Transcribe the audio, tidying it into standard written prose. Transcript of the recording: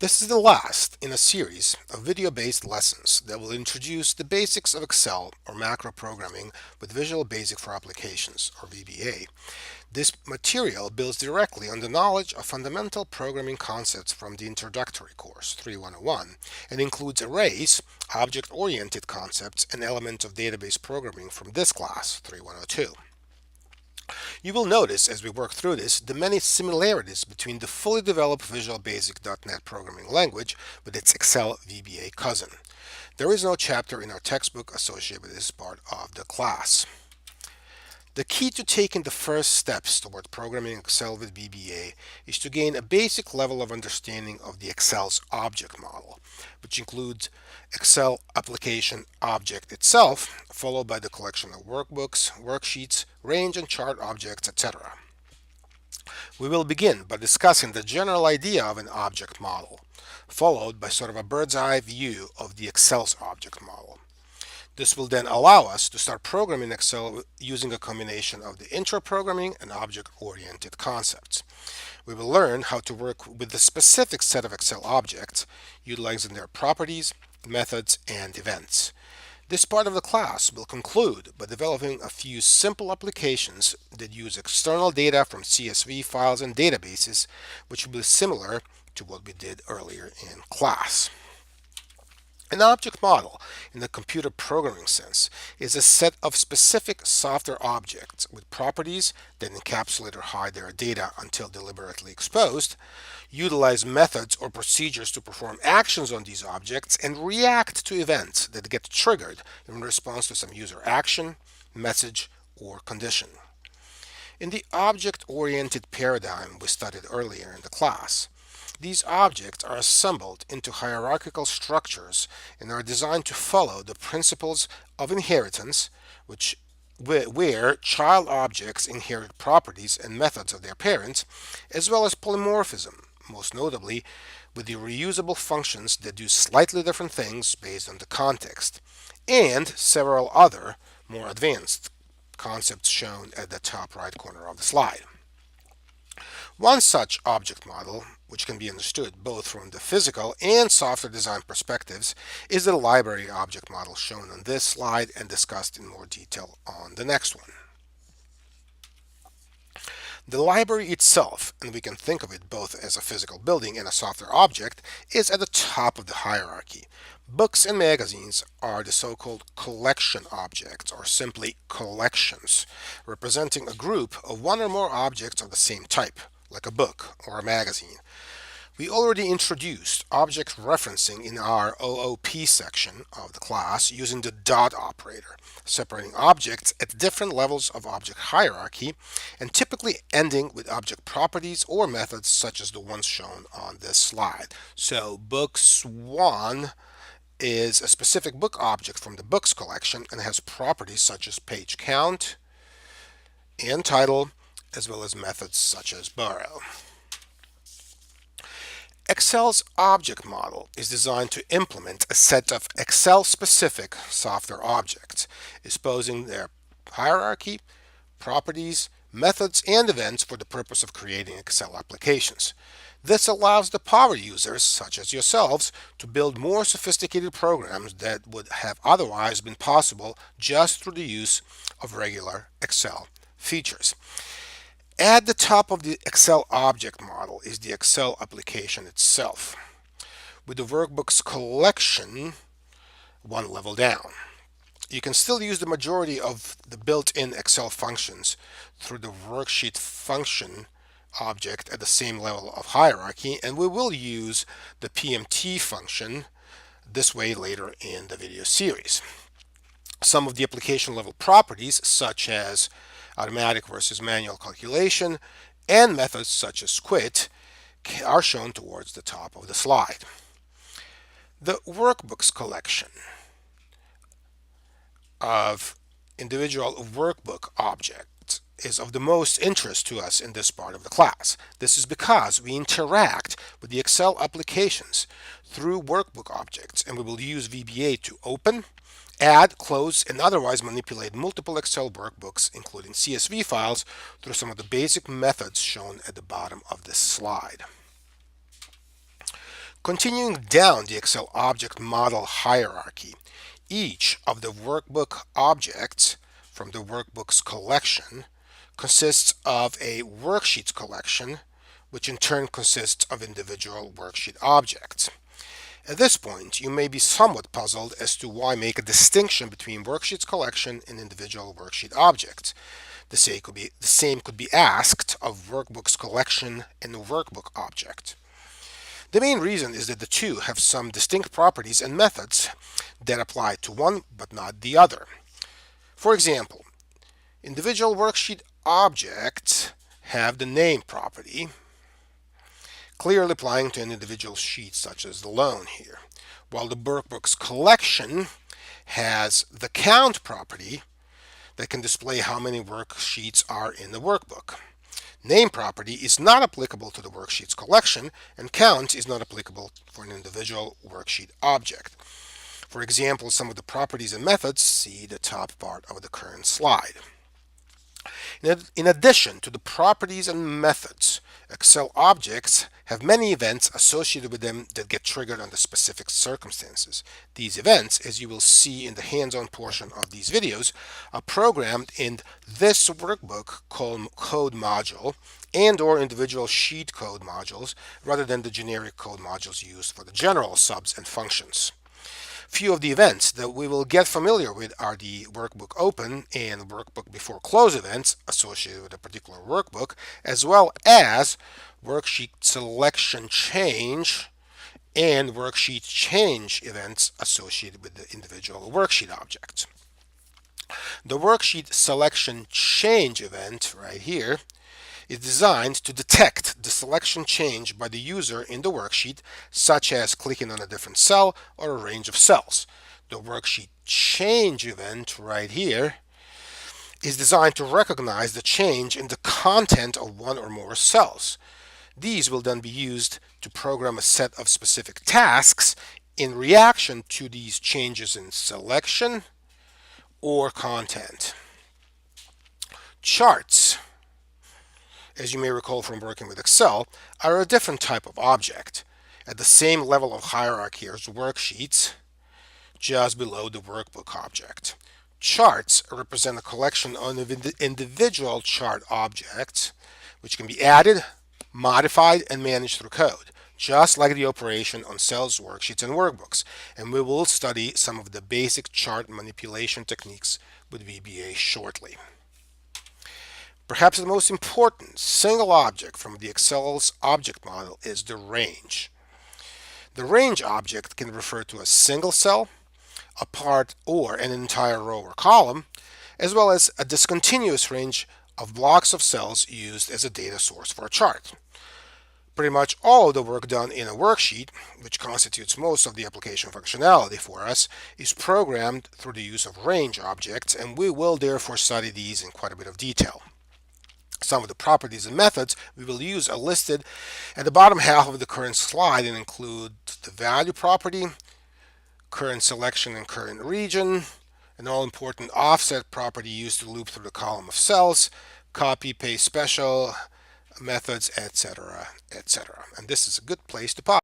This is the last in a series of video-based lessons that will introduce the basics of Excel or macro programming with Visual Basic for Applications or VBA. This material builds directly on the knowledge of fundamental programming concepts from the introductory course 3101 and includes arrays, object-oriented concepts, and elements of database programming from this class 3102. You will notice as we work through this the many similarities between the fully developed Visual Basic.NET programming language with its Excel VBA cousin. There is no chapter in our textbook associated with this part of the class. The key to taking the first steps toward programming Excel with VBA is to gain a basic level of understanding of the Excel's object model, which includes Excel application object itself, followed by the collection of workbooks, worksheets, range and chart objects, etc. We will begin by discussing the general idea of an object model, followed by sort of a bird's eye view of the Excel's object model. This will then allow us to start programming Excel using a combination of the intro programming and object-oriented concepts. We will learn how to work with the specific set of Excel objects, utilizing their properties, methods, and events. This part of the class will conclude by developing a few simple applications that use external data from CSV files and databases, which will be similar to what we did earlier in class. An object model, in the computer programming sense, is a set of specific software objects with properties that encapsulate or hide their data until deliberately exposed, utilize methods or procedures to perform actions on these objects, and react to events that get triggered in response to some user action, message, or condition. In the object-oriented paradigm we studied earlier in the class, these objects are assembled into hierarchical structures and are designed to follow the principles of inheritance, where child objects inherit properties and methods of their parents, as well as polymorphism, most notably with the reusable functions that do slightly different things based on the context, and several other more advanced concepts shown at the top right corner of the slide. One such object model, which can be understood both from the physical and software design perspectives, is the library object model shown on this slide and discussed in more detail on the next one. The library itself, and we can think of it both as a physical building and a software object, is at the top of the hierarchy. Books and magazines are the so-called collection objects, or simply collections, representing a group of one or more objects of the same type, like a book or a magazine. We already introduced object referencing in our OOP section of the class using the dot operator, separating objects at different levels of object hierarchy and typically ending with object properties or methods such as the ones shown on this slide. So books 1 is a specific book object from the books collection and has properties such as page count and title, as well as methods such as borrow. Excel's object model is designed to implement a set of Excel-specific software objects, exposing their hierarchy, properties, methods, and events for the purpose of creating Excel applications. This allows the power users, such as yourselves, to build more sophisticated programs that would have otherwise been possible just through the use of regular Excel features. At the top of the Excel object model is the Excel application itself, with the workbooks collection one level down. You can still use the majority of the built-in Excel functions through the worksheet function object at the same level of hierarchy, and we will use the PMT function this way later in the video series. Some of the application level properties, such as automatic versus manual calculation, and methods such as quit, are shown towards the top of the slide. The workbooks collection of individual workbook objects is of the most interest to us in this part of the class. This is because we interact with the Excel applications through workbook objects, and we will use VBA to open, add, close, and otherwise manipulate multiple Excel workbooks, including CSV files, through some of the basic methods shown at the bottom of this slide. Continuing down the Excel object model hierarchy, each of the workbook objects from the workbooks collection consists of a worksheets collection, which in turn consists of individual worksheet objects. At this point, you may be somewhat puzzled as to why make a distinction between worksheets collection and individual worksheet objects. The same could be asked of workbooks collection and workbook object. The main reason is that the two have some distinct properties and methods that apply to one but not the other. For example, individual worksheet objects have the name property, clearly applying to an individual sheet such as the loan here, while the workbooks collection has the count property that can display how many worksheets are in the workbook. Name property is not applicable to the worksheets collection, and count is not applicable for an individual worksheet object. For example, some of the properties and methods, see the top part of the current slide. In addition to the properties and methods, Excel objects have many events associated with them that get triggered under specific circumstances. These events, as you will see in the hands-on portion of these videos, are programmed in this workbook code module and/or individual sheet code modules rather than the generic code modules used for the general subs and functions. Few of the events that we will get familiar with are the workbook open and workbook before close events associated with a particular workbook, as well as worksheet selection change and worksheet change events associated with the individual worksheet objects. The worksheet selection change event right here is designed to detect the selection change by the user in the worksheet, such as clicking on a different cell or a range of cells. The worksheet change event right here is designed to recognize the change in the content of one or more cells. These will then be used to program a set of specific tasks in reaction to these changes in selection or content. Charts, as you may recall from working with Excel, are a different type of object, at the same level of hierarchy as worksheets, just below the workbook object. Charts represent a collection of individual chart objects, which can be added, modified, and managed through code, just like the operation on cells, worksheets, and workbooks. And we will study some of the basic chart manipulation techniques with VBA shortly. Perhaps the most important single object from the Excel's object model is the range. The range object can refer to a single cell, a part or an entire row or column, as well as a discontinuous range of blocks of cells used as a data source for a chart. Pretty much all of the work done in a worksheet, which constitutes most of the application functionality for us, is programmed through the use of range objects, and we will therefore study these in quite a bit of detail. Some of the properties and methods we will use are listed at the bottom half of the current slide and include the value property, current selection and current region, an all-important offset property used to loop through the column of cells, copy, paste special methods, etc., etc. And this is a good place to pause.